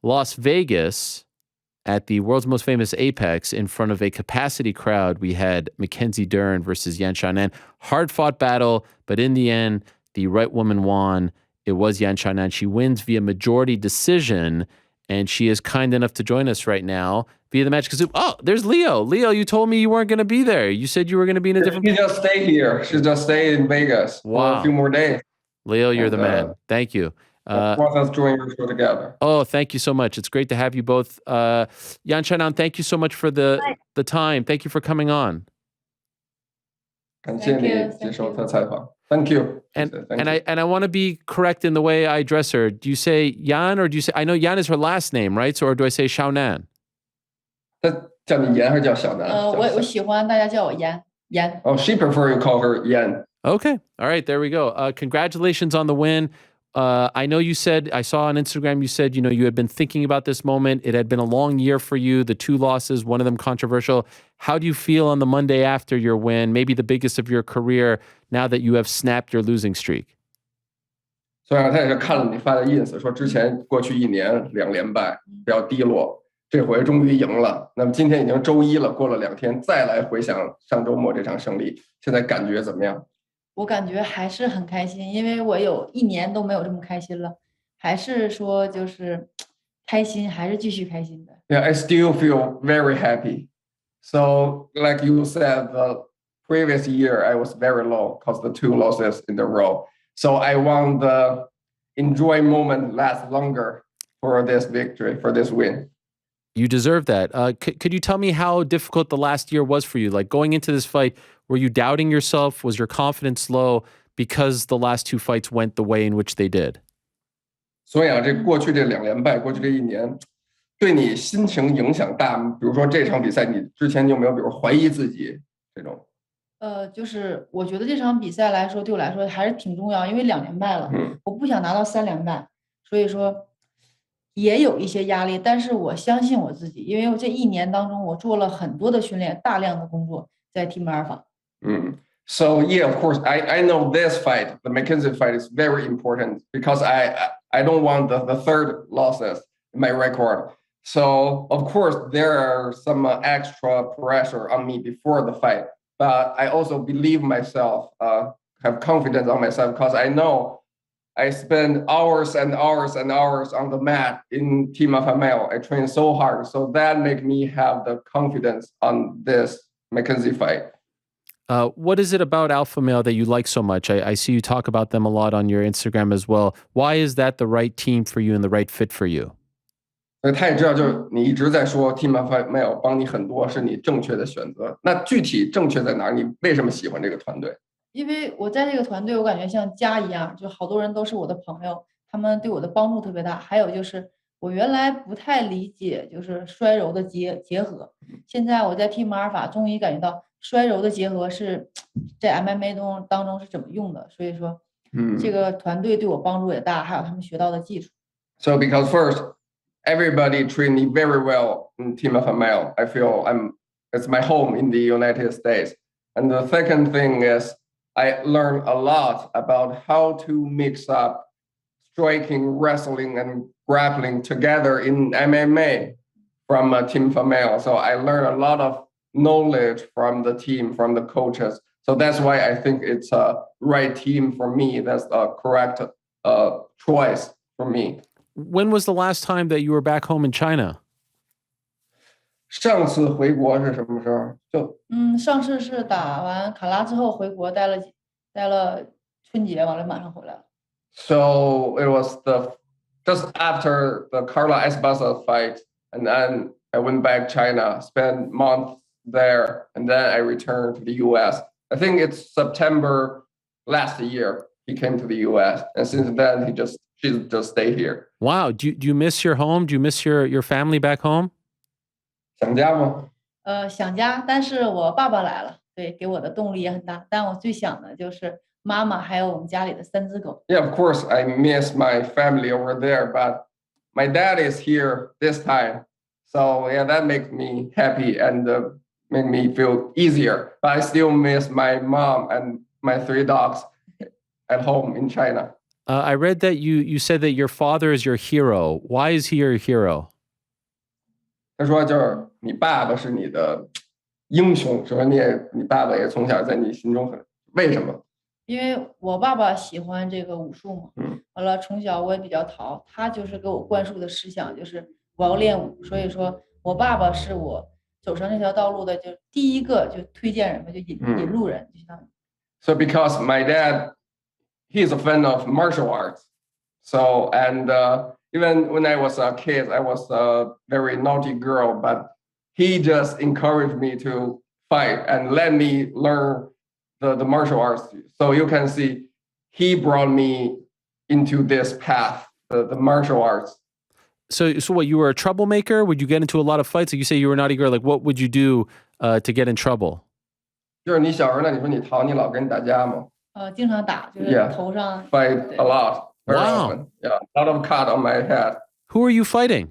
Las Vegas at the world's most famous Apex in front of a capacity crowd. We had Mackenzie Dern versus Xiaonan. Hard-fought battle, but in the end, the right woman won. It was Xiaonan. She wins via majority decision, and she is kind enough to join us right now via the match. There's Leo. Leo, you told me you weren't going to be there. You said you were going to be in a different... She just stay here. She just stay in Vegas for a few more days. Leo, you're the man. Thank you. Want us join your show together. Oh, thank you so much. It's great to have you both. Xiaonan, thank you so much for the time. Thank you for coming on. 感谢你接受他采访. Thank you. And I want to be correct in the way I address her. Do you say Yan or do you say... I know Yan is her last name, right? So, or do I say Xiaonan? 叫你严还是叫小南？我喜欢大家叫我严。Oh, she prefer you call her Yan. Okay. All right. There we go. Congratulations on the win. I know you said, I saw on Instagram, you said, you had been thinking about this moment. It had been a long year for you, the 2 losses, one of them controversial. How do you feel on the Monday after your win, maybe the biggest of your career, now that you have snapped your losing streak? 所以他也是看了你发的 ins， 说之前过去1年2连败，比较低落，这回终于赢了。那么今天已经周一了，过了2天，再来回想上周末这场胜利，现在感觉怎么样？我感觉还是很开心，因为我有1年都没有这么开心了，还是说就是开心，还是继续开心的。Yeah, I still feel very happy. So, like you said, the previous year I was very low because the 2 losses in a row. So I want the enjoy moment last longer for this victory, for this win. You deserve that. Could you tell me how difficult the last year was for you? Like going into this fight, were you doubting yourself? Was your confidence low because the last 2 fights went the way in which they did? 所以这过去这2连败，过去这1年，对你心情影响大吗？比如说这场比赛，你之前有没有比如怀疑自己这种？就是我觉得这场比赛来说，对我来说还是挺重要，因为2连败了，我不想拿到3连败，所以说也有一些压力，但是我相信我自己，因为我这1年当中我做了很多的训练，大量的工作在 Team Alpha。So yeah, of course, I know this fight, the Mackenzie fight, is very important because I don't want the 3rd losses in my record. So of course there are some extra pressure on me before the fight, but I also believe myself, have confidence on myself because I know I spend hours and hours and hours on the mat in Team Alpha Male. I train so hard, so that makes me have the confidence on this Mackenzie fight. What is it about Alpha Male that you like so much? I see you talk about them a lot on your Instagram as well. Why is that the right team for you and the right fit for you? 他也知道，就是你一直在说 Team Alpha Male 帮你很多，是你正确的选择。那具体正确在哪儿？你为什么喜欢这个团队？因为我在这个团队，我感觉像家一样，就好多人都是我的朋友，他们对我的帮助特别大。还有就是我原来不太理解，就是摔柔的结合，现在我在 Team Alpha 终于感觉到摔柔的结合是在 MMA 当中是怎么用的，所以说，这个团队对我帮助也大，还有他们学到的技术。So because first, everybody treat me very well in Team Alpha Male. I feel it's my home in the United States. And the second thing is I learned a lot about how to mix up striking, wrestling, and grappling together in MMA from Team Alpha Male. So I learned a lot of knowledge from the team, from the coaches. So that's why I think it's a right team for me. That's a correct choice for me. When was the last time that you were back home in China? 上次回国是什么时候？上次是打完卡拉之后回国，待了春节，完了马上回来了。So it was just after the Carla Esparza fight, and then I went back China, spent months there, and then I returned to the U.S. I think it's September last year he came to the U.S. and since then she just stayed here. Wow, do you miss your home? Do you miss your family back home? 想家吗？想家，但是我爸爸来了，对，给我的动力也很大。但我最想的就是妈妈，还有我们家里的3只狗。Yeah, of course, I miss my family over there, but my dad is here this time, so yeah, that makes me happy and make me feel easier. But I still miss my mom and my 3 dogs at home in China. I read that you said that your father is your hero. Why is he your hero? 他说就是你爸爸是你的英雄，说你爸爸也从小在你心中为什么？因为我爸爸喜欢这个武术嘛，嗯完了从小我也比较淘，他就是给我灌输的思想就是我要练武，所以说我爸爸是我走上这条道路的就第一个就推荐人嘛，就引路人，就相当于。So because my dad, he's a fan of martial arts. So, and even when I was a kid, I was a very naughty girl, but he just encouraged me to fight and let me learn the martial arts. So you can see he brought me into this path, the martial arts. So what, you were a troublemaker? Would you get into a lot of fights? Like you say you were a naughty girl. Like what would you do to get in trouble? 就是你小时候，那你说你逃，你老跟人打架吗？经常打，就是 Yeah. 头上 Fight 对 a lot, very Wow. often. Yeah, a lot of cut on my head. Who are you fighting?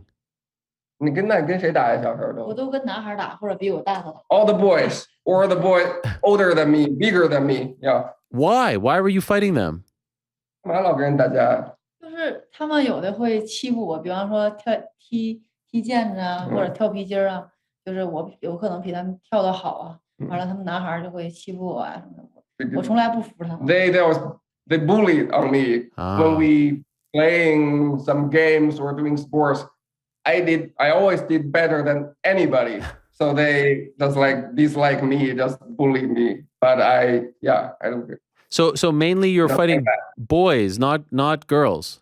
你跟谁打呀？小时候都我都跟男孩打，或者比我大的打。 all the boys or the boy older than me, bigger than me. Yeah. Why? Why were you fighting them? 干嘛老跟人打架呀？就是他们有的会欺负我，比方说踢毽子啊，或者跳皮筋儿啊，就是我有可能比他们跳得好啊，完了他们男孩儿就会欺负我啊什么的，我从来不服他们。They bullied on me when we playing some games or doing sports. I always did better than anybody. So they just like dislike me, just bully me. But I don't care. So mainly you're fighting boys, not girls.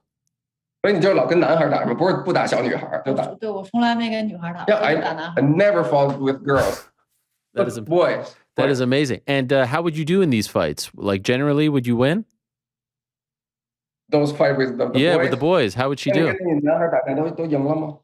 所以你就老跟男孩打，不打小女孩，就打。对，我从来没跟女孩打， Yeah, 我就打男 I 孩。 never fought with girls. That is boys. That is amazing. And how would you do in these fights? Like generally, would you win? Those fight with the Yeah, boys. with the boys. How would she 那你 do? 跟你男孩打架都赢了吗？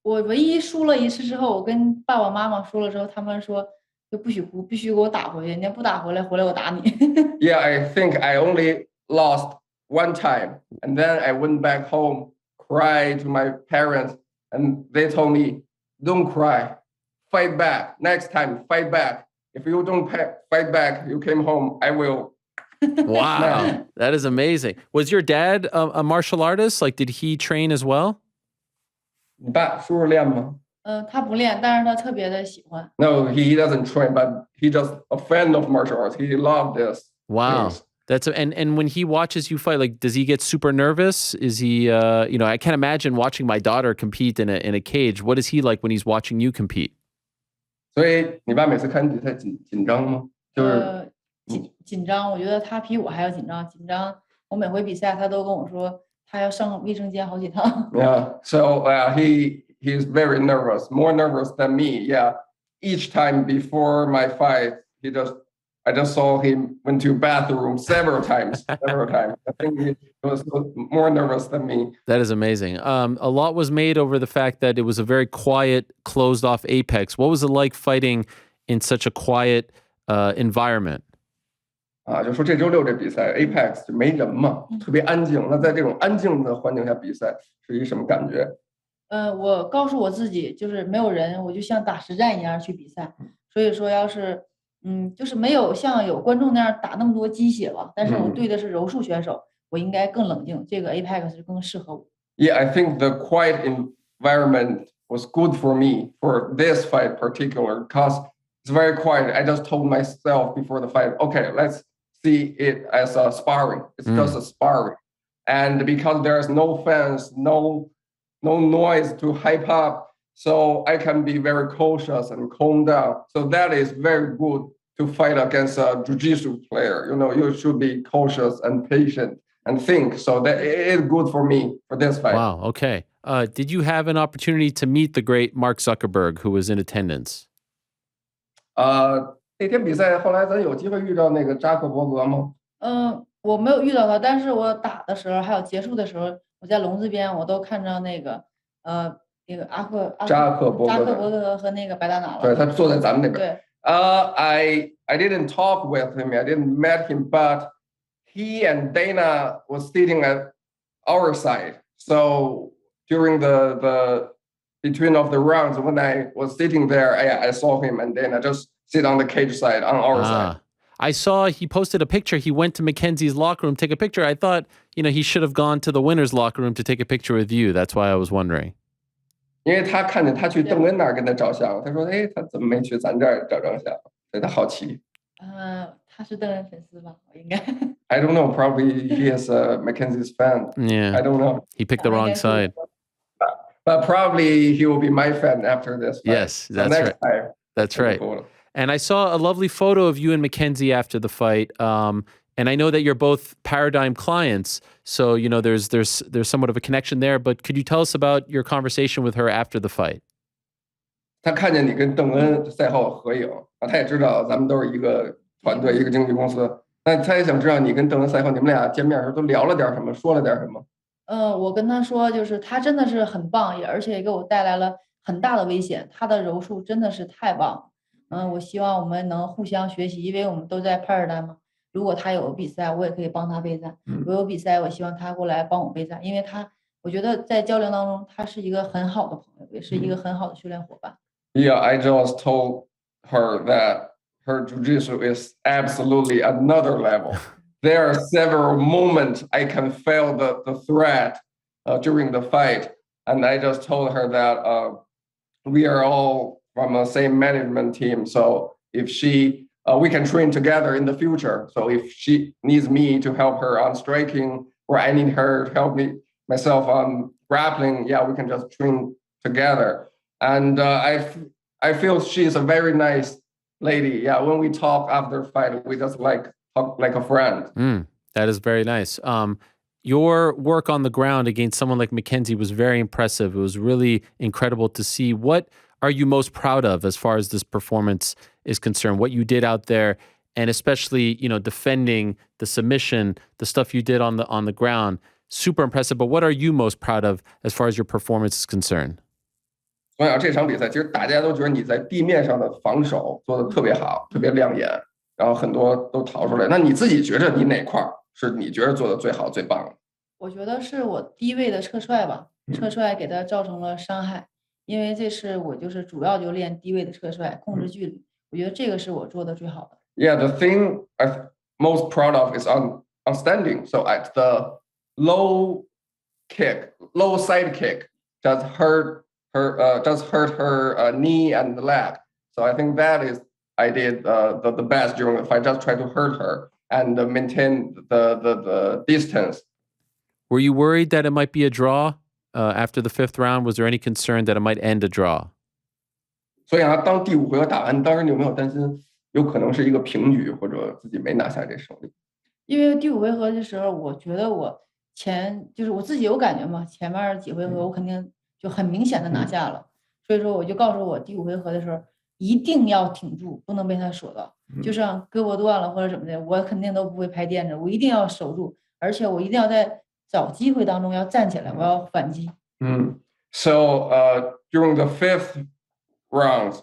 我唯一输了一次之后，我跟爸爸妈妈说了之后，他们说就不许哭，必须给我打回去，你要不打回来我打你。 Yeah, I think I only lost one time, and then I went back home, cried to my parents, and they told me, "Don't cry, fight back. Next time, fight back. If you don't fight back, you came home, I will." Wow, that is amazing. Was your dad a martial artist? Like, did he train as well? 你爸叔叔练吗？他不练，但是他特别的喜欢。 No, he doesn't train, but he just a fan of martial arts. He loved this. Wow. things. That's and when he watches you fight, like, does he get super nervous? Is he, I can't imagine watching my daughter compete in a cage. What is he like when he's watching you compete? 所以你爸每次看比赛紧张吗？就是紧张，我觉得他比我还要紧张。我每回比赛，他都跟我说，他要上卫生间好几趟。 Yeah. So he's very nervous, more nervous than me. Yeah. Each time before my fight, I just saw him went to bathroom several times. I think he was more nervous than me. That is amazing. A lot was made over the fact that it was a very quiet, closed-off Apex. What was it like fighting in such a quiet environment? 就说这周六这比赛 Apex 就没人嘛，特别安静。那在这种安静的环境下比赛是一什么感觉？我告诉我自己，就是没有人，我就像打实战一样去比赛。所以说，要是就是没有像有观众那样打那么多鸡血吧，但是我对的是柔术选手，我应该更冷静。这个 Apex 是更适合我。 Yeah, I think the quiet environment was good for me for this fight particular because it's very quiet. I just told myself before the fight, okay, let's see it as a sparring. It's just a sparring. And because there's no fans, no noise to hype up, so I can be very cautious and calm down. So that is very good to fight against a jiu-jitsu player. You should be cautious and patient and think. So that it is good for me for this fight. Wow, okay. Did you have an opportunity to meet the great Mark Zuckerberg, who was in attendance? 那天比赛后来咱有机会遇到那个扎克伯格吗？我没有遇到他，但是我打的时候还有结束的时候，我在笼子边我都看着那个扎克伯格和那个白大拿了。对，他坐在咱们那边。对。I didn't talk with him. I didn't met him, but he and Dana was sitting at our side. So during the between of the rounds, when I was sitting there, I saw him and Dana just sit on the cage side on our side. I saw he posted a picture. He went to Mackenzie's locker room, take a picture. I thought he should have gone to the winner's locker room to take a picture with you. That's why I was wondering. 因为他看见他去邓恩那儿跟他照相，他说：“哎，他怎么没去咱这儿照张相？”所以他好奇。他是邓恩粉丝吧？应该。I don't know. Probably he is Mackenzie's fan. Yeah. I don't know. He picked the wrong side. But probably he will be my fan after this fight. Yes, that's right. Time, that's right. And I saw a lovely photo of you and Mackenzie after the fight. And I know that you're both Paradigm clients, so there's somewhat of a connection there. But could you tell us about your conversation with her after the fight? 他看见你跟邓恩赛后合影，他也知道咱们都是一个团队，一个经纪公司。那他也想知道你跟邓恩赛后你们俩见面的时候都聊了点什么，说了点什么。我跟他说，就是他真的是很棒，而且也给我带来了很大的危险。他的柔术真的是太棒了。我希望我们能互相学习，因为我们都在 Paradigm 嘛。如果他有比赛，我也可以帮他备战。我有比赛，我希望他过来帮我备战，因为我觉得在交流当中，他是一个很好的朋友，也是一个很好的训练伙伴。Yeah, I just told her that her jiu-jitsu is absolutely another level. There are several moments I can feel the threat during the fight, and I just told her that we are all from the same management team. So if we can train together in the future. So if she needs me to help her on striking, or I need her to help myself on grappling, yeah, we can just train together. And I feel she's a very nice lady. Yeah, when we talk after fight, we just talk like a friend. That is very nice. Your work on the ground against someone like Mackenzie was very impressive. It was really incredible to see. What are you most proud of as far as this performance is concerned? What you did out there, and especially defending the submission, the stuff you did on the ground, super impressive. But what are you most proud of as far as your performance is concerned? 所以这场比赛，其实大家都觉得你在地面上的防守做得特别好，特别亮眼，然后很多都逃出来。那你自己觉得你哪块是你觉得做的最好、最棒的？我觉得是我低位的侧踹吧，侧踹给他造成了伤害，因为这是我就是主要就练低位的侧踹，控制距离。我觉得这个是我做的最好的。Yeah, the thing I'm most proud of is on standing. So at the low side kick, just hurt her knee and leg. So I think that is I did the best during the fight. Just try to hurt her and maintain the distance. Were you worried that it might be a draw after the 5th round? Was there any concern that it might end a draw? 所以当第5回合打完，当时你有没有担心有可能是一个平局，或者自己没拿下这胜利？因为第5回合的时候，我觉得我就是我自己有感觉嘛，前面几回合我肯定就很明显的拿下了，所以说我就告诉我第5回合的时候一定要挺住，不能被他锁到，就像胳膊断了或者怎么的，我肯定都不会拍垫子，我一定要守住，而且我一定要在找机会当中要站起来，我要反击。So during the 5th round,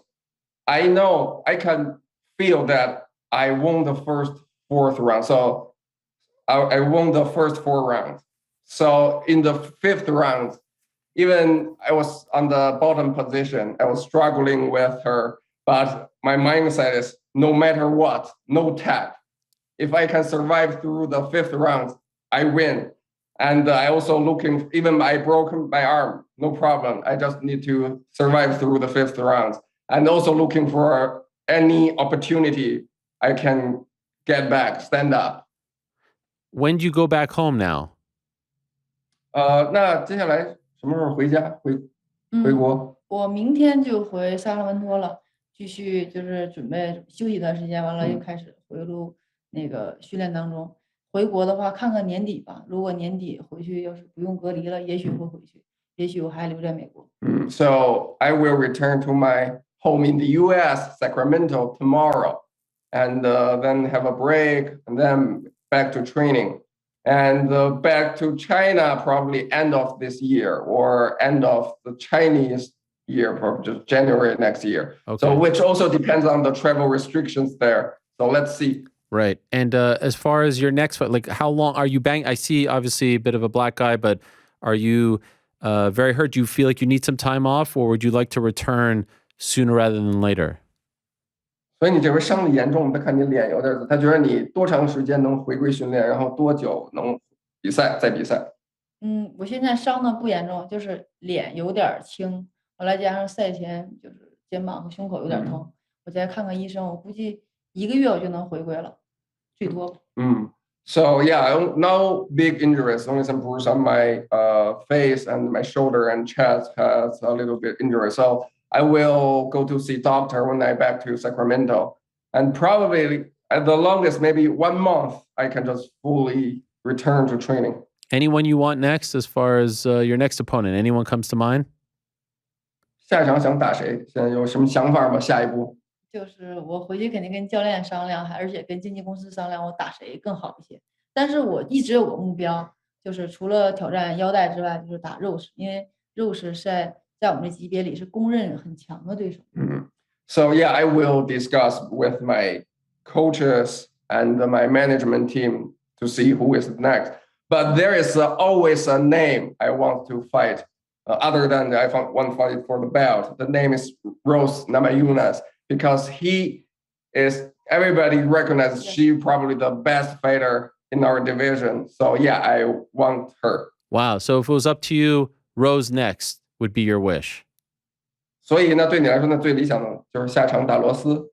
I know I can feel that I won the first 4th round. So I won the first 4 rounds. So in the 5th round, even I was on the bottom position, I was struggling with her, but my mindset is no matter what, no tap. If I can survive through the 5th round, I win. And I also even I broke my arm, no problem. I just need to survive through the 5th round. And also looking for any opportunity I can get back, stand up. When do you go back home now? 那接下来什么时候回家？回国？我明天就回萨克文托了，继续就是准备休息一段时间，完了又开始回入那个训练当中。回国的话，看看年底吧。如果年底回去要是不用隔离了，也许会回去，也许我还留在美国。So I will return to my home in the U.S., Sacramento tomorrow, and then have a break, and then back to training, and back to China probably end of this year or end of the Chinese year, probably just January next year. Okay. So which also depends on the travel restrictions there. So let's see. Right. And as far as your next fight, like how long are you I see obviously a bit of a black guy, but are you very hurt? Do you feel like you need some time off, or would you like to return sooner rather than later? 所以你这回伤的严重，他看你脸有点，他觉得你多长时间能回归训练，然后多久能比赛。我现在伤的不严重，就是脸有点青，后来加上赛前就是肩膀和胸口有点疼，我再看看医生，我估计1个月我就能回归了，最多。So yeah, no big injuries, only some bruise on my face and my shoulder and chest has a little bit injury. So I will go to see doctor when I back to Sacramento, and probably at the longest, maybe 1 month, I can just fully return to training. Anyone you want next as far as your next opponent? Anyone comes to mind? 下一场想打谁？现在有什么想法吗？下一步？就是我回去肯定跟教练商量，而且跟经纪公司商量，我打谁更好一些。但是我一直有个目标，就是除了挑战腰带之外，就是打Rose，因为Rose在我们这级别里是公认很强的对手。So yeah, I will discuss with my coaches and my management team to see who is next. But there is always a name I want to fight. Other than I want to fight for the belt. The name is Rose Namajunas because he is everybody recognizes she probably the best fighter in our division. So yeah, I want her. Wow. So if it was up to you, Rose next would be your wish. 所以呢，对你来说呢，最理想的就是下场打罗斯。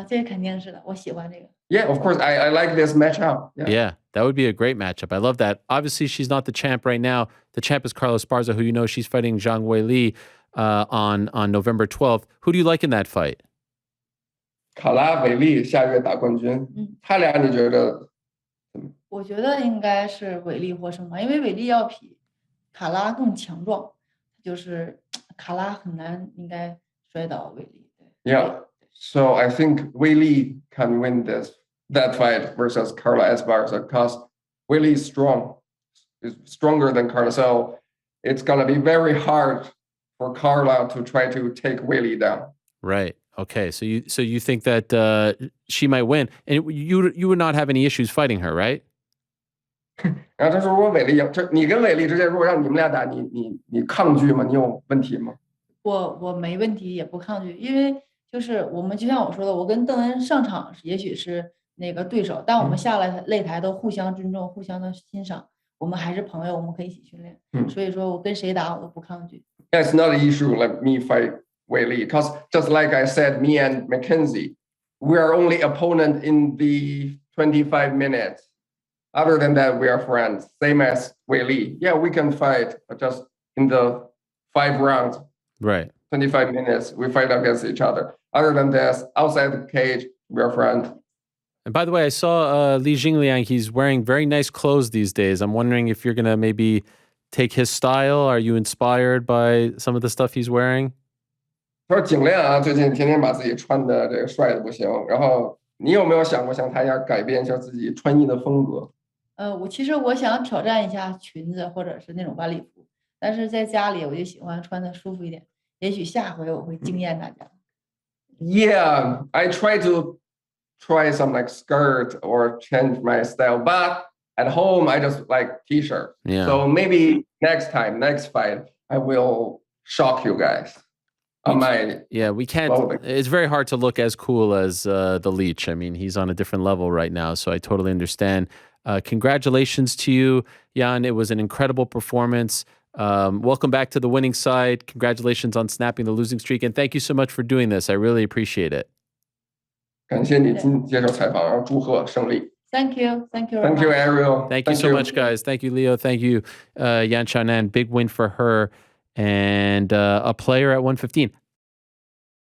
这肯定是的，我喜欢这个。Yeah, of course. I like this matchup. Yeah, that would be a great matchup. I love that. Obviously, she's not the champ right now. The champ is Carla Esparza, who you know she's fighting Zhang Weili on November 12th. Who do you like in that fight? 卡拉韦利下月打冠军。他俩你觉得？我觉得应该是韦利获胜吧，因为韦利要比卡拉更强壮，就是卡拉很难应该摔倒韦利。Yeah. So I think Weili can win that fight versus Carla Esparza because Weili is strong, is stronger than Carla. So it's gonna be very hard for Carla to try to take Weili down. Right. Okay. So you think that she might win, and you would not have any issues fighting her, right? 然后他说：“如果韦利，你跟韦利之间，如果让你们俩打，你抗拒吗？你有问题吗？”我没问题，也不抗拒，因为就是我们就像我说的，我跟邓恩上场也许是那个对手，但我们下来擂台都互相尊重，互相的欣赏，我们还是朋友，我们可以一起训练。所以说我跟谁打我都不抗拒。That's not an issue. Let me fight Weili because just like I said, me and Mackenzie, we are only opponent in the 25 minutes. Other than that, we are friends. Same as Weili. Yeah, we can fight just in the 5 rounds. Right. 25 minutes, we fight against each other. Other than that, outside the cage, we are friends. And by the way, I saw Li Jingliang. He's wearing very nice clothes these days. I'm wondering if you're going to maybe take his style. Are you inspired by some of the stuff he's wearing? 他说景亮啊，最近天天把自己穿的这个帅的不行。然后你有没有想过像他一样改变一下自己穿衣的风格？其实我想挑战一下裙子或者是那种晚礼服，但是在家里我就喜欢穿的舒服一点。也许下回我会惊艳大家。Yeah, I try some like skirt or change my style, but at home I just like t-shirt. Yeah. So maybe next fight, I will shock you guys. We can't. Clothing. It's very hard to look as cool as the Leech. I mean, he's on a different level right now, so I totally understand. Congratulations to you, Jan. It was an incredible performance. Welcome back to the winning side. Congratulations on snapping the losing streak, and thank you so much for doing this. I really appreciate it. 感谢你今接受采访，然后祝贺胜利。Thank you, Ariel. Thank you so much, guys. Thank you, Leo. Thank you, Yan Xiaonan. Big win for her, and a player at 115.